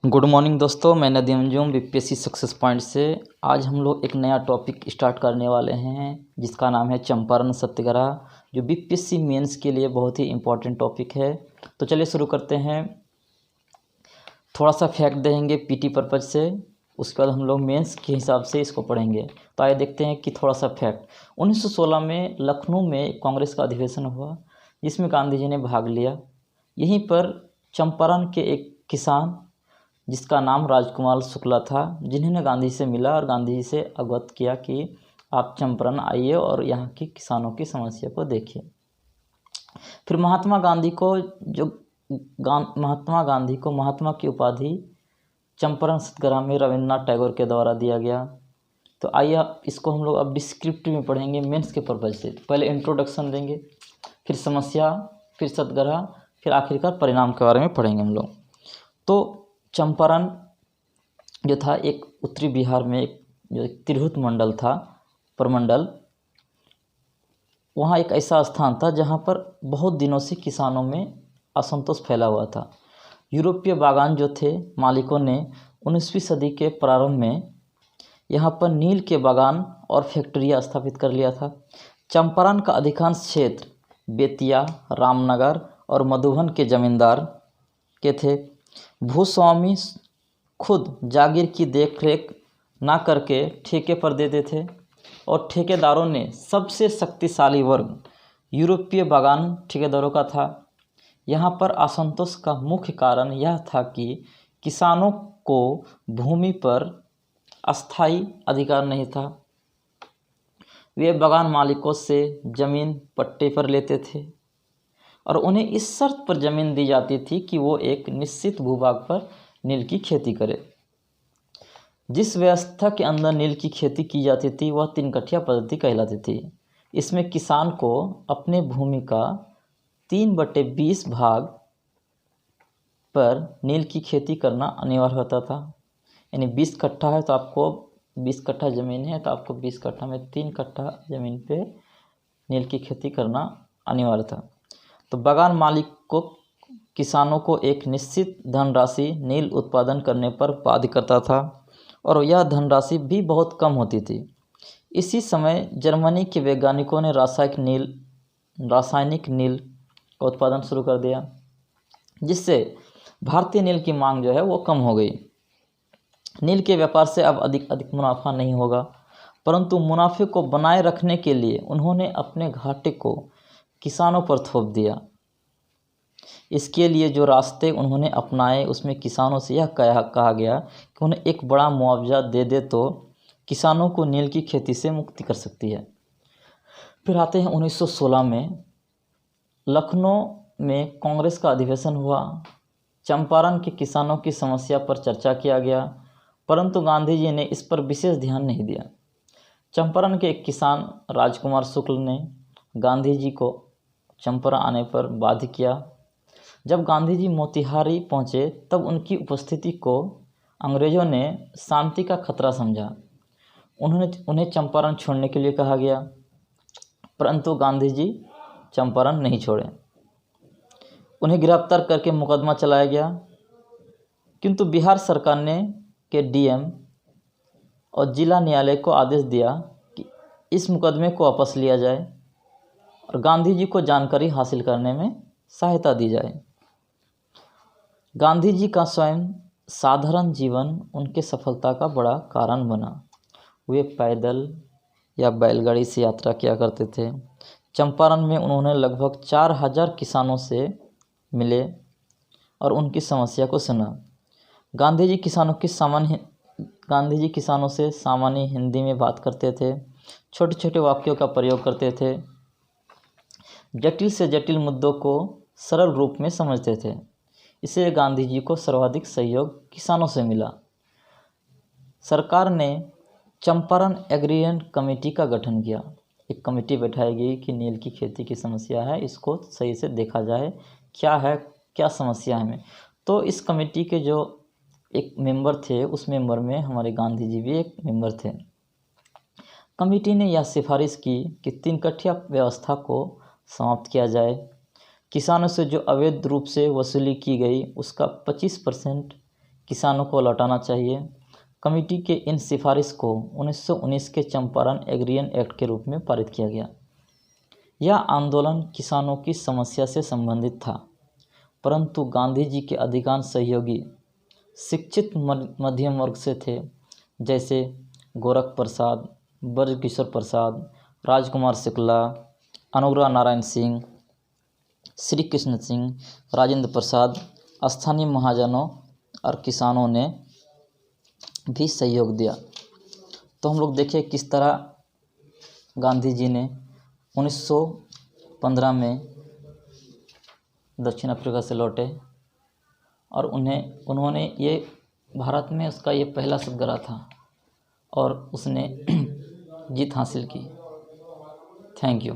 Good morning दोस्तों, मैं Nadeem Anjum BPSC success point से। आज हम लोग एक नया टॉपिक स्टार्ट करने वाले हैं जिसका नाम है चंपारण सत्याग्रह, जो बीपीएससी मेंस के लिए बहुत ही इम्पोर्टेंट टॉपिक है। तो चलिए शुरू करते हैं। थोड़ा सा फैक्ट देंगे पीटी पर्पज से, उसके बाद हम लोग मेंस के हिसाब से इसको पढ़ेंगे। तो आइए देखते हैं कि थोड़ा सा फैक्ट। 1916 में लखनऊ में कांग्रेस का अधिवेशन हुआ जिसमें गांधी जी ने भाग लिया। यहीं पर चंपारण के एक किसान जिसका नाम राजकुमार शुक्ला था, जिन्होंने गांधी से मिला और गांधी जी से अवगत किया कि आप चंपारण आइए और यहाँ की किसानों की समस्या को देखिए। फिर महात्मा गांधी को महात्मा की उपाधि चंपारण सत्याग्रह में रविन्द्रनाथ टैगोर के द्वारा दिया गया। तो आइए इसको हम लोग अब डिस्क्रिप्टिव में पढ़ेंगे मेंस के पर्पज से। पहले इंट्रोडक्शन देंगे, फिर समस्या, फिर सत्याग्रह, फिर आखिरकार परिणाम के बारे में पढ़ेंगे हम लोग। तो चंपारण जो था एक उत्तरी बिहार में जो तिरहुत मंडल था, प्रमंडल, वहाँ एक ऐसा स्थान था जहाँ पर बहुत दिनों से किसानों में असंतोष फैला हुआ था। यूरोपीय बागान जो थे मालिकों ने 19वीं सदी के प्रारंभ में यहाँ पर नील के बागान और फैक्ट्रियाँ स्थापित कर लिया था। चंपारण का अधिकांश क्षेत्र बेतिया, रामनगर और मधुबन के जमींदार के थे। भूस्वामी खुद जागीर की देखरेख ना करके ठेके पर देते थे और ठेकेदारों ने सबसे शक्तिशाली वर्ग यूरोपीय बागान ठेकेदारों का था। यहाँ पर असंतोष का मुख्य कारण यह था कि किसानों को भूमि पर अस्थायी अधिकार नहीं था। वे बागान मालिकों से जमीन पट्टे पर लेते थे और उन्हें इस शर्त पर ज़मीन दी जाती थी कि वो एक निश्चित भूभाग पर नील की खेती करे। जिस व्यवस्था के अंदर नील की खेती की जाती थी वह 3 कठिया पद्धति कहलाती थी। इसमें किसान को अपने भूमि का 3/20 भाग पर नील की खेती करना अनिवार्य होता था। यानी 20 कट्ठा है तो आपको 20 कट्ठा ज़मीन है तो आपको 20 कट्ठा में 3 कट्ठा ज़मीन पे नील की खेती करना अनिवार्य था। तो बागान मालिक को किसानों को एक निश्चित धनराशि नील उत्पादन करने पर बाध्य करता था और यह धनराशि भी बहुत कम होती थी। इसी समय जर्मनी के वैज्ञानिकों ने रासायनिक नील का उत्पादन शुरू कर दिया, जिससे भारतीय नील की मांग जो है वो कम हो गई। नील के व्यापार से अब अधिक मुनाफा नहीं होगा, परंतु मुनाफे को बनाए रखने के लिए उन्होंने अपने घाटे को किसानों पर थोप दिया। इसके लिए जो रास्ते उन्होंने अपनाए उसमें किसानों से यह कहा गया कि उन्हें एक बड़ा मुआवजा दे दे तो किसानों को नील की खेती से मुक्ति कर सकती है। फिर आते हैं 1916 में लखनऊ में कांग्रेस का अधिवेशन हुआ। चंपारण के किसानों की समस्या पर चर्चा किया गया, परंतु गांधी जी ने इस पर विशेष ध्यान नहीं दिया। चंपारण के एक किसान राजकुमार शुक्ल ने गांधी जी को चंपारण आने पर बाध्य किया। जब गांधी जी मोतिहारी पहुंचे तब उनकी उपस्थिति को अंग्रेज़ों ने शांति का खतरा समझा। उन्हें चंपारण छोड़ने के लिए कहा गया, परंतु गांधी जी चंपारण नहीं छोड़े। उन्हें गिरफ्तार करके मुकदमा चलाया गया, किंतु बिहार सरकार ने के डीएम और जिला न्यायालय को आदेश दिया कि इस मुकदमे को वापस लिया जाए और गांधी जी को जानकारी हासिल करने में सहायता दी जाए। गांधी जी का स्वयं साधारण जीवन उनके सफलता का बड़ा कारण बना। वे पैदल या बैलगाड़ी से यात्रा किया करते थे। चंपारण में उन्होंने लगभग 4000 किसानों से मिले और उनकी समस्या को सुना। गांधी जी किसानों से सामान्य हिंदी में बात करते थे, छोटे छोटे वाक्यों का प्रयोग करते थे, जटिल से जटिल मुद्दों को सरल रूप में समझते थे। इसलिए गांधी जी को सर्वाधिक सहयोग किसानों से मिला। सरकार ने चंपारण एग्रीरियन कमेटी का गठन किया। एक कमेटी बैठाई गई कि नील की खेती की समस्या है, इसको सही से देखा जाए, क्या समस्या है। तो इस कमेटी के जो एक मेंबर थे, उस मेंबर में हमारे गांधी जी भी एक मेंबर थे। कमेटी ने यह सिफारिश की कि 3 कठिया व्यवस्था को समाप्त किया जाए। किसानों से जो अवैध रूप से वसूली की गई उसका 25% किसानों को लौटाना चाहिए। कमेटी के इन सिफारिश को 1919 के चंपारण एग्रियन एक्ट के रूप में पारित किया गया। यह आंदोलन किसानों की समस्या से संबंधित था, परंतु गांधी जी के अधिकांश सहयोगी शिक्षित मध्यम वर्ग से थे, जैसे गोरख प्रसाद, ब्रजकिशोर प्रसाद, राजकुमार शुक्ला, अनुग्रह नारायण सिंह, श्री कृष्ण सिंह, राजेंद्र प्रसाद। स्थानीय महाजनों और किसानों ने भी सहयोग दिया। तो हम लोग देखें किस तरह गांधी जी ने 1915 में दक्षिण अफ्रीका से लौटे और उन्होंने ये भारत में उसका ये पहला सत्याग्रह था और उसने जीत हासिल की। Thank you.